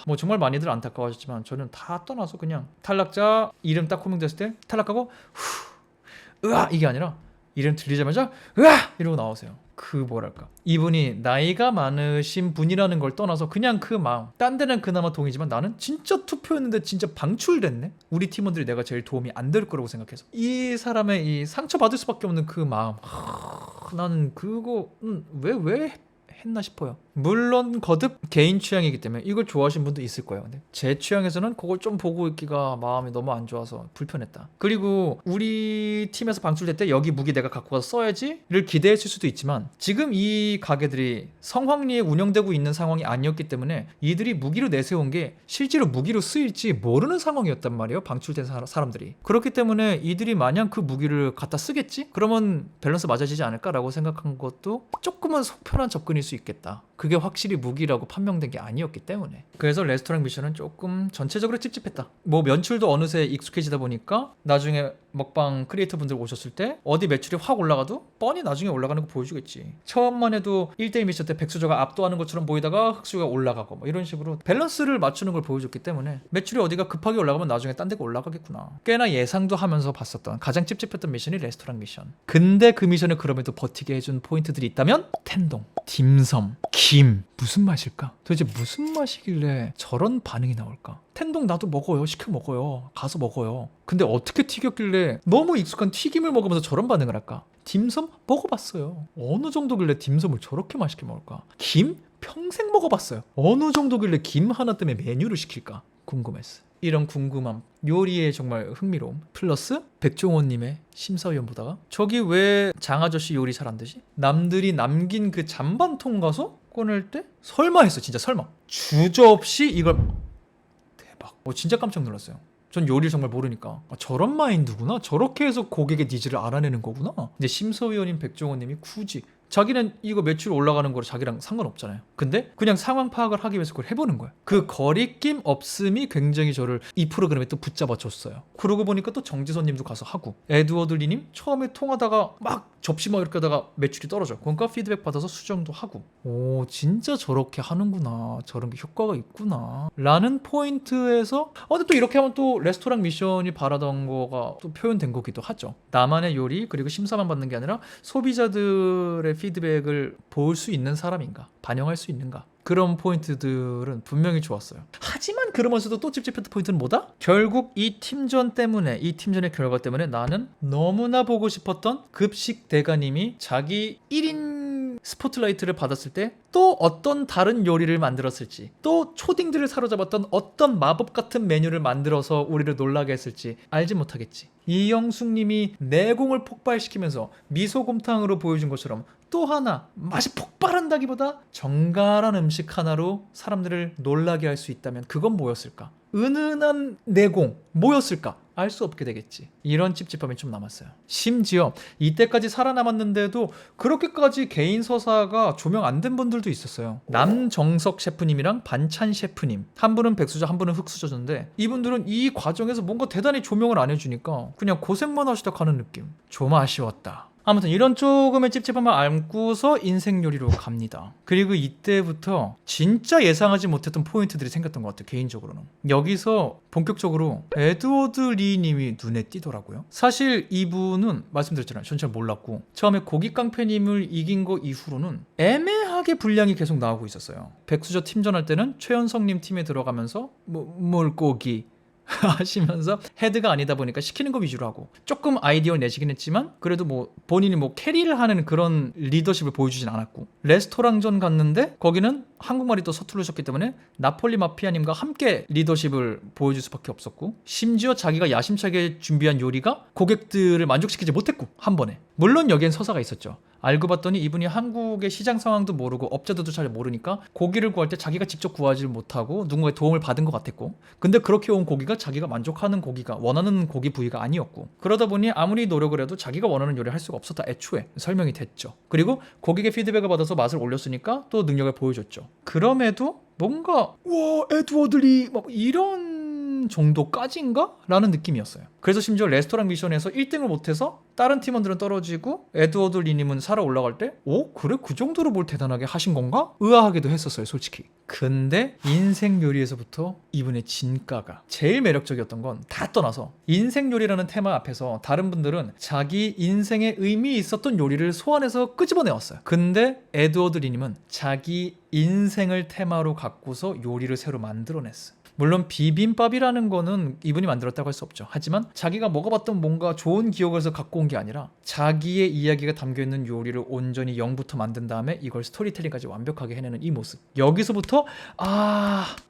뭐 정말 많이들 안타까워하셨지만 저는 다 떠나서 그냥 탈락자 이름 딱 호명됐을 때 탈락하고 으아 이게 아니라 이름 들리자마자 으아 이러고 나오세요. 그 뭐랄까, 이분이 나이가 많으신 분이라는 걸 떠나서 그냥 그 마음, 딴 데는 그나마 동이지만 나는 진짜 투표였는데 진짜 방출됐네? 우리 팀원들이 내가 제일 도움이 안 될 거라고 생각해서 이 사람의 이 상처받을 수밖에 없는 그 마음, 나는 그거 왜 했나 싶어요. 물론 거듭 개인 취향이기 때문에 이걸 좋아하시는 분도 있을 거예요. 근데 제 취향에서는 그걸 좀 보고 있기가 마음이 너무 안 좋아서 불편했다. 그리고 우리 팀에서 방출될 때 여기 무기 내가 갖고 가서 써야지를 기대했을 수도 있지만, 지금 이 가게들이 성황리에 운영되고 있는 상황이 아니었기 때문에 이들이 무기로 내세운 게 실제로 무기로 쓰일지 모르는 상황이었단 말이에요, 방출된 사람들이. 그렇기 때문에 이들이 마냥 그 무기를 갖다 쓰겠지? 그러면 밸런스 맞아지지 않을까라고 생각한 것도 조금은 속편한 접근일 수 있겠다. 그게 확실히 무기라고 판명된 게 아니었기 때문에. 그래서 레스토랑 미션은 조금 전체적으로 찝찝했다. 뭐 연출도 어느새 익숙해지다 보니까 나중에 먹방 크리에이터 분들 오셨을 때 어디 매출이 확 올라가도 뻔히 나중에 올라가는 거 보여주겠지. 처음만 해도 1대1 미션 때 백수저가 압도하는 것처럼 보이다가 흑수가 올라가고 뭐 이런 식으로 밸런스를 맞추는 걸 보여줬기 때문에 매출이 어디가 급하게 올라가면 나중에 딴 데가 올라가겠구나, 꽤나 예상도 하면서 봤었던 가장 찝찝했던 미션이 레스토랑 미션. 근데 그 미션을 그럼에도 버티게 해준 포인트들이 있다면 텐동, 딤섬, 김. 무슨 맛일까? 도대체 무슨 맛이길래 저런 반응이 나올까? 텐동 나도 먹어요. 시켜 먹어요. 가서 먹어요. 근데 어떻게 튀겼길래 너무 익숙한 튀김을 먹으면서 저런 반응을 할까? 딤섬 먹어봤어요. 어느 정도길래 딤섬을 저렇게 맛있게 먹을까? 김? 평생 먹어봤어요. 어느 정도길래 김 하나 때문에 메뉴를 시킬까? 궁금했어. 이런 궁금함, 요리에 정말 흥미로움, 플러스 백종원님의 심사위원 보다가 저기 왜 장아저씨 요리 잘 안 되지? 남들이 남긴 그 잔반통 가서 꺼낼 때 설마 했어. 진짜 설마. 주저없이 이걸 대박. 진짜 깜짝 놀랐어요. 전 요리를 정말 모르니까 저런 마인드구나, 저렇게 해서 고객의 니즈를 알아내는 거구나. 근데 심사위원인 백종원님이 굳이 자기는 이거 매출 올라가는 거로 자기랑 상관없잖아요. 근데 그냥 상황 파악을 하기 위해서 그걸 해보는 거야. 그 거리낌 없음이 굉장히 저를 이 프로그램에 또 붙잡아줬어요. 그러고 보니까 또 정지선님도 가서 하고, 에드워드 리님 처음에 통하다가 막 접시 막 이렇게 하다가 매출이 떨어져. 그러니까 피드백 받아서 수정도 하고, 오 진짜 저렇게 하는구나, 저런 게 효과가 있구나 라는 포인트에서 근데 또 이렇게 하면 또 레스토랑 미션이 바라던 거가 또 표현된 거기도 하죠. 나만의 요리 그리고 심사만 받는 게 아니라 소비자들의 피드백을 볼 수 있는 사람인가, 반영할 수 있는가, 그런 포인트들은 분명히 좋았어요. 하지만 그러면서도 또 찝찝했던 포인트는 뭐다? 결국 이 팀전 때문에, 이 팀전의 결과 때문에 나는 너무나 보고 싶었던 급식 대가님이 자기 1인 스포트라이트를 받았을 때 또 어떤 다른 요리를 만들었을지, 또 초딩들을 사로잡았던 어떤 마법 같은 메뉴를 만들어서 우리를 놀라게 했을지 알지 못하겠지. 이영숙님이 내공을 폭발시키면서 미소곰탕으로 보여준 것처럼 또 하나 맛이 폭발한다기보다 정갈한 음식 하나로 사람들을 놀라게 할 수 있다면 그건 뭐였을까? 은은한 내공 뭐였을까? 알 수 없게 되겠지. 이런 찝찝함이 좀 남았어요. 심지어 이때까지 살아남았는데도 그렇게까지 개인 서사가 조명 안 된 분들도 있었어요. 남정석 셰프님이랑 반찬 셰프님, 한 분은 백수저 한 분은 흑수저인데 이분들은 이 과정에서 뭔가 대단히 조명을 안 해주니까 그냥 고생만 하시다 가는 느낌. 좀 아쉬웠다. 아무튼 이런 조금의 찝찝함을 안고서 인생 요리로 갑니다. 그리고 이때부터 진짜 예상하지 못했던 포인트들이 생겼던 것 같아요. 개인적으로는. 여기서 본격적으로 에드워드 리 님이 눈에 띄더라고요. 사실 이분은 말씀드렸잖아요. 전 잘 몰랐고 처음에 고깃깡패님을 이긴 거 이후로는 애매하게 분량이 계속 나오고 있었어요. 백수저 팀전할 때는 최연성님 팀에 들어가면서 물고기 하시면서 헤드가 아니다 보니까 시키는 거 위주로 하고 조금 아이디어를 내시긴 했지만 그래도 뭐 본인이 뭐 캐리를 하는 그런 리더십을 보여주진 않았고, 레스토랑전 갔는데 거기는 한국말이 또 서투르셨기 때문에 나폴리 마피아님과 함께 리더십을 보여줄 수밖에 없었고, 심지어 자기가 야심차게 준비한 요리가 고객들을 만족시키지 못했고 한 번에. 물론 여기엔 서사가 있었죠. 알고 봤더니 이분이 한국의 시장 상황도 모르고 업자들도 잘 모르니까 고기를 구할 때 자기가 직접 구하지 못하고 누군가의 도움을 받은 것 같았고, 근데 그렇게 온 고기가 자기가 만족하는 고기가, 원하는 고기 부위가 아니었고, 그러다 보니 아무리 노력을 해도 자기가 원하는 요리를 할 수가 없었다, 애초에 설명이 됐죠. 그리고 고객의 피드백을 받아서 맛을 올렸으니까 또 능력을 보여줬죠. 그럼에도 뭔가 와 에드워드 리 막 이런 정도까지인가? 라는 느낌이었어요. 그래서 심지어 레스토랑 미션에서 1등을 못해서 다른 팀원들은 떨어지고 에드워드 리님은 살아 올라갈 때 그래? 그 정도로 뭘 대단하게 하신 건가? 의아하기도 했었어요, 솔직히. 근데 인생 요리에서부터 이분의 진가가 제일 매력적이었던 건 다 떠나서, 인생 요리라는 테마 앞에서 다른 분들은 자기 인생에 의미 있었던 요리를 소환해서 끄집어내왔어요. 근데 에드워드 리님은 자기 인생을 테마로 갖고서 요리를 새로 만들어냈어요. 물론 비빔밥이라는 거는 이분이 만들었다고 할 수 없죠. 하지만 자기가 먹어봤던 뭔가 좋은 기억을 해서 갖고 온 게 아니라 자기의 이야기가 담겨있는 요리를 온전히 0부터 만든 다음에 이걸 스토리텔링까지 완벽하게 해내는 이 모습. 여기서부터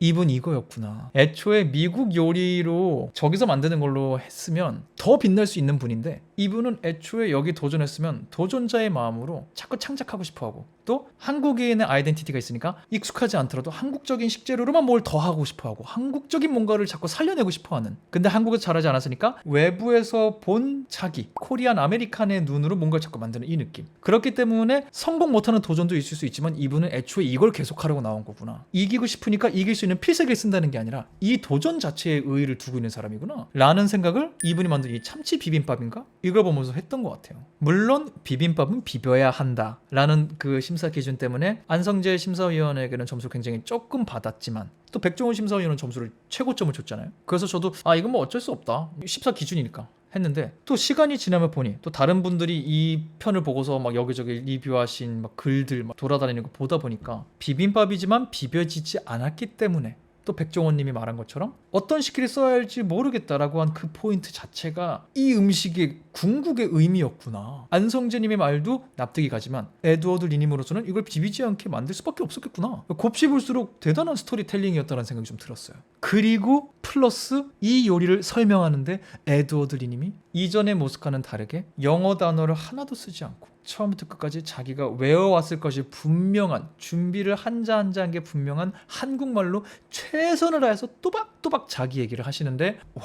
이분 이거였구나. 애초에 미국 요리로 저기서 만드는 걸로 했으면 더 빛날 수 있는 분인데, 이분은 애초에 여기 도전했으면 도전자의 마음으로 자꾸 창작하고 싶어하고, 또 한국인의 아이덴티티가 있으니까 익숙하지 않더라도 한국적인 식재료로만 뭘 더 하고 싶어하고 한국적인 뭔가를 자꾸 살려내고 싶어하는, 근데 한국에서 잘하지 않았으니까 외부에서 본 자기 코리안 아메리칸의 눈으로 뭔가를 자꾸 만드는 이 느낌. 그렇기 때문에 성공 못하는 도전도 있을 수 있지만 이분은 애초에 이걸 계속하려고 나온 거구나. 이기고 싶으니까 이길 수 있는 필살기를 쓴다는 게 아니라 이 도전 자체에 의의를 두고 있는 사람이구나 라는 생각을 이분이 만든 이 참치 비빔밥인가? 이걸 보면서 했던 것 같아요. 물론 비빔밥은 비벼야 한다 라는 그 심사 기준 때문에 안성재 심사위원에게는 점수를 굉장히 조금 받았지만 또 백종원 심사위원은 점수를 최고점을 줬잖아요. 그래서 저도 이건 뭐 어쩔 수 없다, 심사 기준이니까 했는데, 또 시간이 지나면 보니 또 다른 분들이 이 편을 보고서 막 여기저기 리뷰하신 막 글들 막 돌아다니는 거 보다 보니까 비빔밥이지만 비벼지지 않았기 때문에, 또 백종원님이 말한 것처럼 어떤 스킬을 써야 할지 모르겠다라고 한 그 포인트 자체가 이 음식의 궁극의 의미였구나. 안성재님의 말도 납득이 가지만 에드워드 리님으로서는 이걸 비비지 않게 만들 수밖에 없었겠구나. 곱씹을수록 대단한 스토리텔링이었다는 생각이 좀 들었어요. 그리고 플러스 이 요리를 설명하는데 에드워드 리님이 이전의 모습과는 다르게 영어 단어를 하나도 쓰지 않고 처음부터 끝까지 자기가 외워왔을 것이 분명한, 준비를 한자 한자 한 게 분명한 한국말로 최선을 다해서 또박또박 자기 얘기를 하시는데, 와,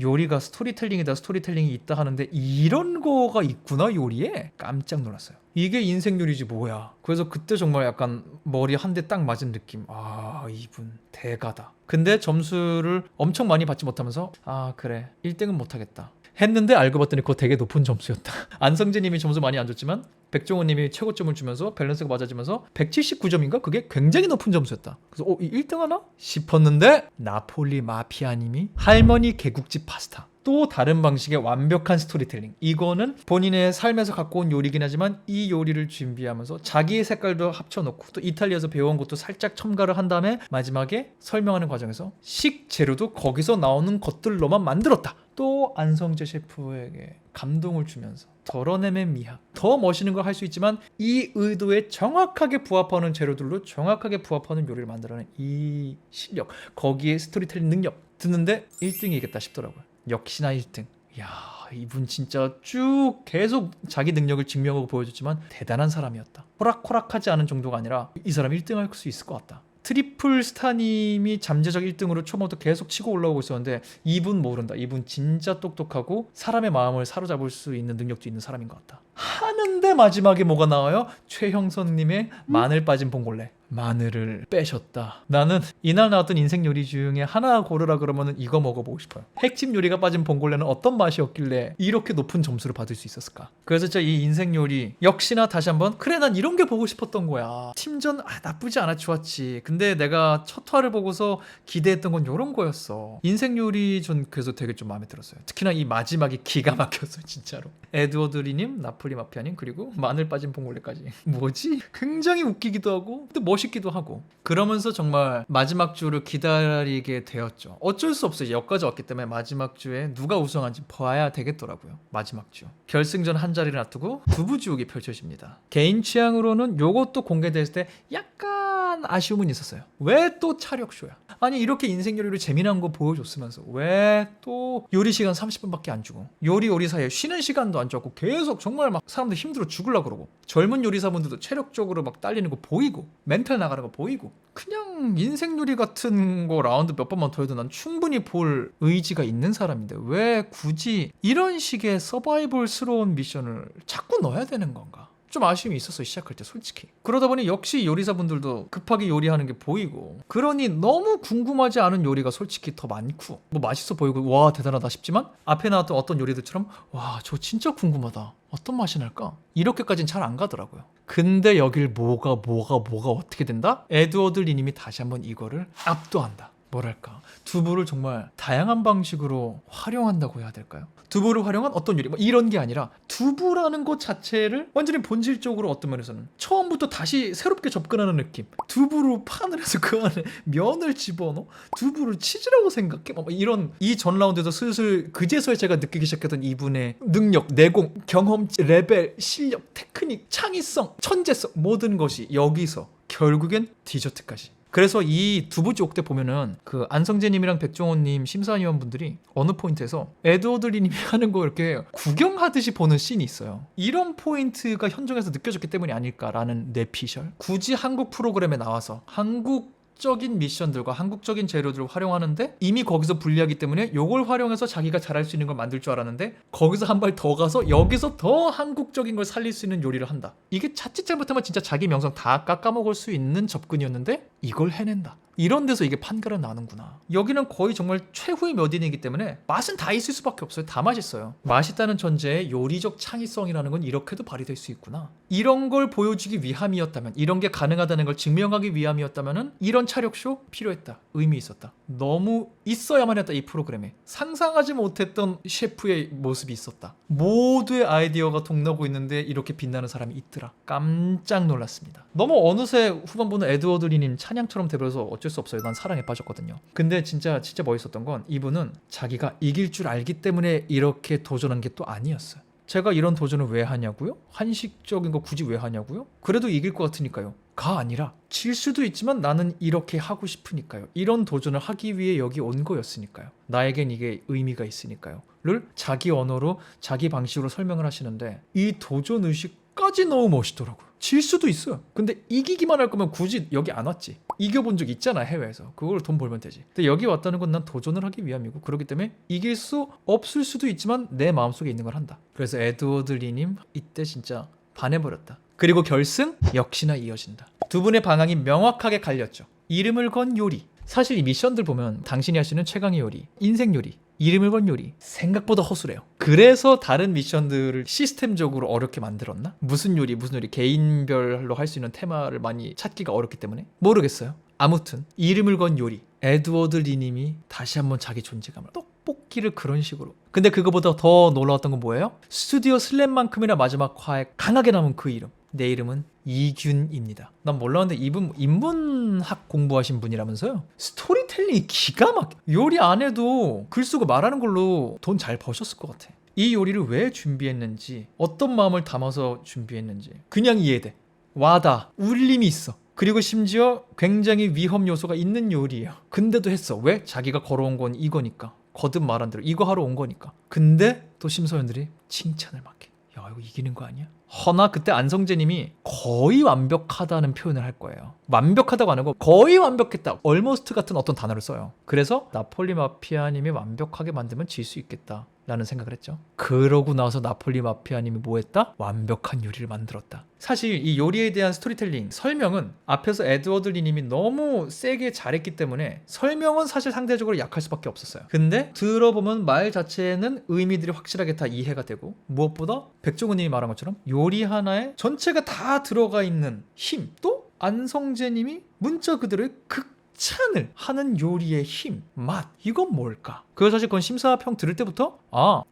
요리가 스토리텔링이다, 스토리텔링이 있다 하는데 이런 거가 있구나 요리에. 깜짝 놀랐어요. 이게 인생 요리지 뭐야. 그래서 그때 정말 약간 머리 한 대 딱 맞은 느낌. 아, 이분 대가다. 근데 점수를 엄청 많이 받지 못하면서 아, 그래 1등은 못하겠다 했는데 알고 봤더니 그거 되게 높은 점수였다. 안성재님이 점수 많이 안 줬지만 백종원님이 최고점을 주면서 밸런스가 맞아지면서 179점인가? 그게 굉장히 높은 점수였다. 그래서 1등 하나? 싶었는데 나폴리 마피아님이 할머니 개국집 파스타. 또 다른 방식의 완벽한 스토리텔링. 이거는 본인의 삶에서 갖고 온 요리긴 하지만 이 요리를 준비하면서 자기의 색깔도 합쳐놓고 또 이탈리아에서 배워온 것도 살짝 첨가를 한 다음에 마지막에 설명하는 과정에서 식재료도 거기서 나오는 것들로만 만들었다. 또 안성재 셰프에게 감동을 주면서 덜어내의 미학. 더 멋있는 걸 할 수 있지만 이 의도에 정확하게 부합하는 재료들로 정확하게 부합하는 요리를 만들어낸 이 실력, 거기에 스토리텔링 능력 듣는데 1등이겠다 싶더라고요. 역시나 1등. 이야, 이분 진짜 쭉 계속 자기 능력을 증명하고 보여줬지만 대단한 사람이었다. 호락호락하지 않은 정도가 아니라 이 사람 1등 할 수 있을 것 같다. 트리플 스타님이 잠재적 1등으로 초반부터 계속 치고 올라오고 있었는데 이분 모른다. 이분 진짜 똑똑하고 사람의 마음을 사로잡을 수 있는 능력도 있는 사람인 것 같다. 하는데 마지막에 뭐가 나와요? 최형선님의 마늘 빠진 봉골레. 마늘을 빼셨다. 나는 이날 나왔던 인생 요리 중에 하나 고르라 그러면 이거 먹어보고 싶어요. 핵심 요리가 빠진 봉골레는 어떤 맛이었길래 이렇게 높은 점수를 받을 수 있었을까? 그래서 진짜 이 인생 요리 역시나 다시 한번 그래 난 이런 게 보고 싶었던 거야. 팀전 나쁘지 않아 좋았지. 근데 내가 첫 화를 보고서 기대했던 건 이런 거였어. 인생 요리 전 그래서 되게 좀 마음에 들었어요. 특히나 이 마지막이 기가 막혔어요. 진짜로. 에드워드 리님, 나폴리 마피아님 그리고 마늘 빠진 봉골레까지. 뭐지? 굉장히 웃기기도 하고 근데 멋있기도 하고 그러면서 정말 마지막 주를 기다리게 되었죠. 어쩔 수 없어요. 여기까지 왔기 때문에 마지막 주에 누가 우승한지 봐야 되겠더라고요. 마지막 주 결승전 한 자리를 놔두고 두부지옥이 펼쳐집니다. 개인 취향으로는 요것도 공개됐을 때 약간 아쉬움은 있었어요. 왜 또 차력쇼야? 아니 이렇게 인생 요리를 재미난 거 보여줬으면서 왜 또 요리 시간 30분밖에 안 주고 요리 사이에 쉬는 시간도 안 줬고 계속 정말 막 사람들 힘들어 죽으려고 그러고 젊은 요리사분들도 체력적으로 막 딸리는 거 보이고 멘탈 나가는 거 보이고 그냥 인생 요리 같은 거 라운드 몇 번만 더 해도 난 충분히 볼 의지가 있는 사람인데 왜 굳이 이런 식의 서바이벌스러운 미션을 자꾸 넣어야 되는 건가? 좀 아쉬움이 있었어요. 시작할 때 솔직히. 그러다 보니 역시 요리사분들도 급하게 요리하는 게 보이고 그러니 너무 궁금하지 않은 요리가 솔직히 더 많고 뭐 맛있어 보이고 와 대단하다 싶지만 앞에 나왔던 어떤 요리들처럼 와 저 진짜 궁금하다. 어떤 맛이 날까? 이렇게까지는 잘 안 가더라고요. 근데 여길 뭐가 어떻게 된다? 에드워드 리님이 다시 한번 이거를 압도한다. 뭐랄까 두부를 정말 다양한 방식으로 활용한다고 해야 될까요? 두부를 활용한 어떤 요리 뭐 이런 게 아니라 두부라는 것 자체를 완전히 본질적으로 어떤 면에서는 처음부터 다시 새롭게 접근하는 느낌. 두부로 판을 해서 그 안에 면을 집어넣어 두부를 치즈라고 생각해? 뭐 이런 이 전 라운드에서 슬슬 그제서야 제가 느끼기 시작했던 이분의 능력, 내공, 경험, 레벨, 실력, 테크닉, 창의성, 천재성 모든 것이 여기서 결국엔 디저트까지. 그래서 이 두부지옥 때 보면은 그 안성재님이랑 백종원님 심사위원분들이 어느 포인트에서 에드워드 리님이 하는 거 이렇게 구경하듯이 보는 씬이 있어요. 이런 포인트가 현장에서 느껴졌기 때문이 아닐까라는 뇌피셜. 굳이 한국 프로그램에 나와서 한국적인 미션들과 한국적인 재료들을 활용하는데 이미 거기서 불리하기 때문에 요걸 활용해서 자기가 잘할 수 있는 걸 만들 줄 알았는데 거기서 한 발 더 가서 여기서 더 한국적인 걸 살릴 수 있는 요리를 한다. 이게 자칫 잘못하면 진짜 자기 명성 다 깎아먹을 수 있는 접근이었는데 이걸 해낸다. 이런 데서 이게 판가름 나는구나. 여기는 거의 정말 최후의 몇 인이기 때문에 맛은 다 있을 수밖에 없어요. 다 맛있어요. 맛있다는 전제에 요리적 창의성이라는 건 이렇게도 발휘될 수 있구나. 이런 걸 보여주기 위함이었다면 이런 게 가능하다는 걸 증명하기 위함이었다면 이런 차력쇼 필요했다. 의미 있었다. 너무 있어야만 했다. 이 프로그램에 상상하지 못했던 셰프의 모습이 있었다. 모두의 아이디어가 동나고 있는데 이렇게 빛나는 사람이 있더라. 깜짝 놀랐습니다. 너무 어느새 후반부는 에드워드 리님 찬양처럼 돼버려서 어쩔 수 없어요. 난 사랑에 빠졌거든요. 근데 진짜 멋있었던 건 이분은 자기가 이길 줄 알기 때문에 이렇게 도전한 게 또 아니었어요. 제가 이런 도전을 왜 하냐고요? 한식적인 거 굳이 왜 하냐고요? 그래도 이길 것 같으니까요. 가 아니라 질 수도 있지만 나는 이렇게 하고 싶으니까요. 이런 도전을 하기 위해 여기 온 거였으니까요. 나에겐 이게 의미가 있으니까요. 를 자기 언어로 자기 방식으로 설명을 하시는데 이 도전 의식까지 너무 멋있더라고요. 질 수도 있어요. 근데 이기기만 할 거면 굳이 여기 안 왔지. 이겨본 적 있잖아 해외에서. 그걸 돈 벌면 되지. 근데 여기 왔다는 건 난 도전을 하기 위함이고 그렇기 때문에 이길 수 없을 수도 있지만 내 마음속에 있는 걸 한다. 그래서 에드워드 리님 이때 진짜 반해버렸다. 그리고 결승 역시나 이어진다. 두 분의 방향이 명확하게 갈렸죠. 이름을 건 요리. 사실 이 미션들 보면 당신이 할 수 있는 최강의 요리, 인생 요리, 이름을 건 요리 생각보다 허술해요. 그래서 다른 미션들을 시스템적으로 어렵게 만들었나? 무슨 요리 개인별로 할 수 있는 테마를 많이 찾기가 어렵기 때문에 모르겠어요. 아무튼 이름을 건 요리, 에드워드 리님이 다시 한번 자기 존재감을 떡볶이를 그런 식으로. 근데 그거보다 더 놀라웠던 건 뭐예요? 스튜디오 슬램만큼이나 마지막 화에 강하게 남은 그 이름. 내 이름은 이균입니다. 난 몰랐는데 이분 인문학 공부하신 분이라면서요? 스토리텔링이 기가 막혀. 요리 안 해도 글 쓰고 말하는 걸로 돈 잘 버셨을 것 같아. 이 요리를 왜 준비했는지, 어떤 마음을 담아서 준비했는지 그냥 이해돼. 와다, 울림이 있어. 그리고 심지어 굉장히 위험 요소가 있는 요리예요. 근데도 했어. 왜? 자기가 걸어온 건 이거니까. 거듭 말한 대로 이거 하러 온 거니까. 근데 또 심사위원들이 칭찬을 막 해. 야, 이거 이기는 거 아니야? 허나 그때 안성재님이 거의 완벽하다는 표현을 할 거예요. 완벽하다고 안 하고 거의 완벽했다. almost 같은 어떤 단어를 써요. 그래서 나폴리 마피아님이 완벽하게 만들면 질 수 있겠다 라는 생각을 했죠. 그러고 나서 나폴리 마피아님이 뭐 했다? 완벽한 요리를 만들었다. 사실 이 요리에 대한 스토리텔링, 설명은 앞에서 에드워드 리님이 너무 세게 잘했기 때문에 설명은 사실 상대적으로 약할 수밖에 없었어요. 근데 들어보면 말 자체는 의미들이 확실하게 다 이해가 되고, 무엇보다 백종원님이 말한 것처럼 요리 하나에 전체가 다 들어가 있는 힘, 또 안성재님이 문자 그대로의 극찬을 하는 요리의 힘, 맛, 이건 뭘까? 그래서 사실 그건 심사평 들을 때부터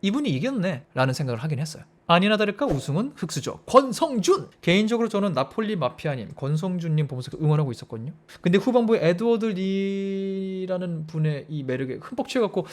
이분이 이겼네 라는 생각을 하긴 했어요. 아니나 다를까 우승은 흑수저 권성준. 개인적으로 저는 나폴리 마피아님 권성준님 보면서 응원하고 있었거든요. 근데 후반부에 에드워드 리라는 분의 이 매력에 흠뻑 취해갖고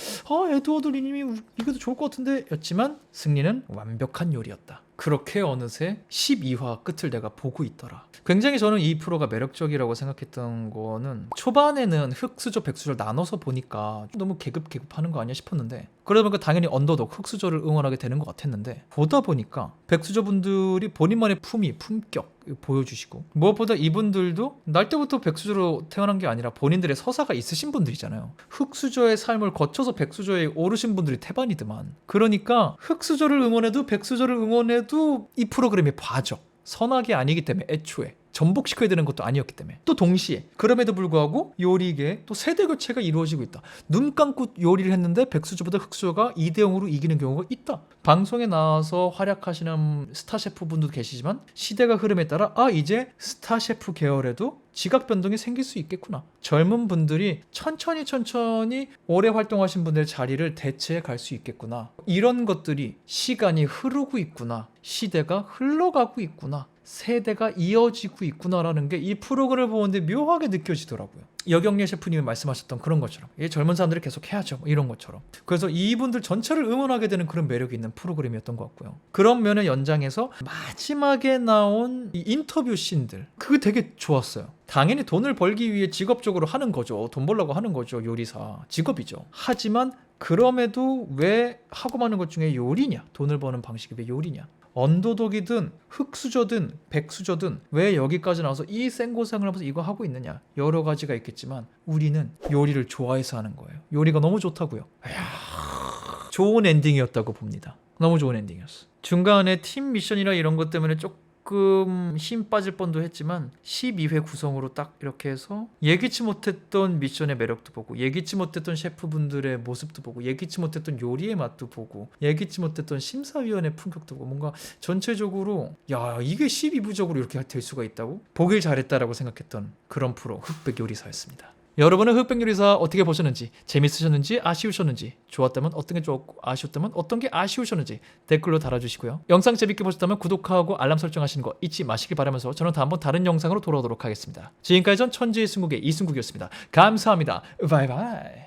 에드워드 리님이 이겨도 좋을 것 같은데 였지만 승리는 완벽한 요리였다. 그렇게 어느새 12화 끝을 내가 보고 있더라. 굉장히 저는 이 프로가 매력적이라고 생각했던 거는 초반에는 흑수저 백수저를 나눠서 보니까 너무 계급하는 거 아니야 싶었는데, 그러다 보니까 당연히 언더독 흑수저를 응원하게 되는 것 같았는데, 보다 보니까 백수저 분들이 본인만의 품격 보여주시고, 무엇보다 이분들도 날 때부터 백수저로 태어난 게 아니라 본인들의 서사가 있으신 분들이잖아요. 흑수저의 삶을 거쳐서 백수저에 오르신 분들이 태반이더만. 그러니까 흑수저를 응원해도 백수저를 응원해도 이 프로그램이 봐줘. 선악이 아니기 때문에, 애초에 전복시켜야 되는 것도 아니었기 때문에. 또 동시에 그럼에도 불구하고 요리계에 또 세대 교체가 이루어지고 있다. 눈 감고 요리를 했는데 백수저보다 흑수저가 2대0으로 이기는 경우가 있다. 방송에 나와서 활약하시는 스타 셰프분도 계시지만 시대가 흐름에 따라 이제 스타 셰프 계열에도 지각 변동이 생길 수 있겠구나. 젊은 분들이 천천히 오래 활동하신 분들의 자리를 대체해 갈 수 있겠구나. 이런 것들이 시간이 흐르고 있구나. 시대가 흘러가고 있구나. 세대가 이어지고 있구나라는 게 이 프로그램을 보는데 묘하게 느껴지더라고요. 여경례 셰프님이 말씀하셨던 그런 것처럼 젊은 사람들이 계속 해야죠, 이런 것처럼. 그래서 이분들 전체를 응원하게 되는 그런 매력이 있는 프로그램이었던 것 같고요. 그런 면의 연장에서 마지막에 나온 이 인터뷰 씬들, 그게 되게 좋았어요. 당연히 돈을 벌기 위해 직업적으로 하는 거죠. 돈 벌려고 하는 거죠. 요리사 직업이죠. 하지만 그럼에도 왜 하고 마는 것 중에 요리냐, 돈을 버는 방식이 왜 요리냐. 언더독이든 흑수저든 백수저든 왜 여기까지 나와서 이 생고생을 하면서 이거 하고 있느냐. 여러 가지가 있겠지만 우리는 요리를 좋아해서 하는 거예요. 요리가 너무 좋다고요. 좋은 엔딩이었다고 봅니다. 너무 좋은 엔딩이었어. 중간에 팀 미션이라 이런 것 때문에 조금 힘 빠질 뻔도 했지만 12회 구성으로 딱 이렇게 해서 예기치 못했던 미션의 매력도 보고, 예기치 못했던 셰프분들의 모습도 보고, 예기치 못했던 요리의 맛도 보고, 예기치 못했던 심사위원의 품격도 보고, 뭔가 전체적으로 이게 12부적으로 이렇게 될 수가 있다고? 보길 잘했다라고 생각했던 그런 프로 흑백요리사였습니다. 여러분은 흑백요리사 어떻게 보셨는지, 재밌으셨는지, 아쉬우셨는지, 좋았다면 어떤 게 좋았고 아쉬웠다면 어떤 게 아쉬우셨는지 댓글로 달아주시고요. 영상 재밌게 보셨다면 구독하고 알람 설정하시는 거 잊지 마시길 바라면서 저는 다음번 다른 영상으로 돌아오도록 하겠습니다. 지금까지 전 천지의 승국의 이승국이었습니다. 감사합니다. 바이바이.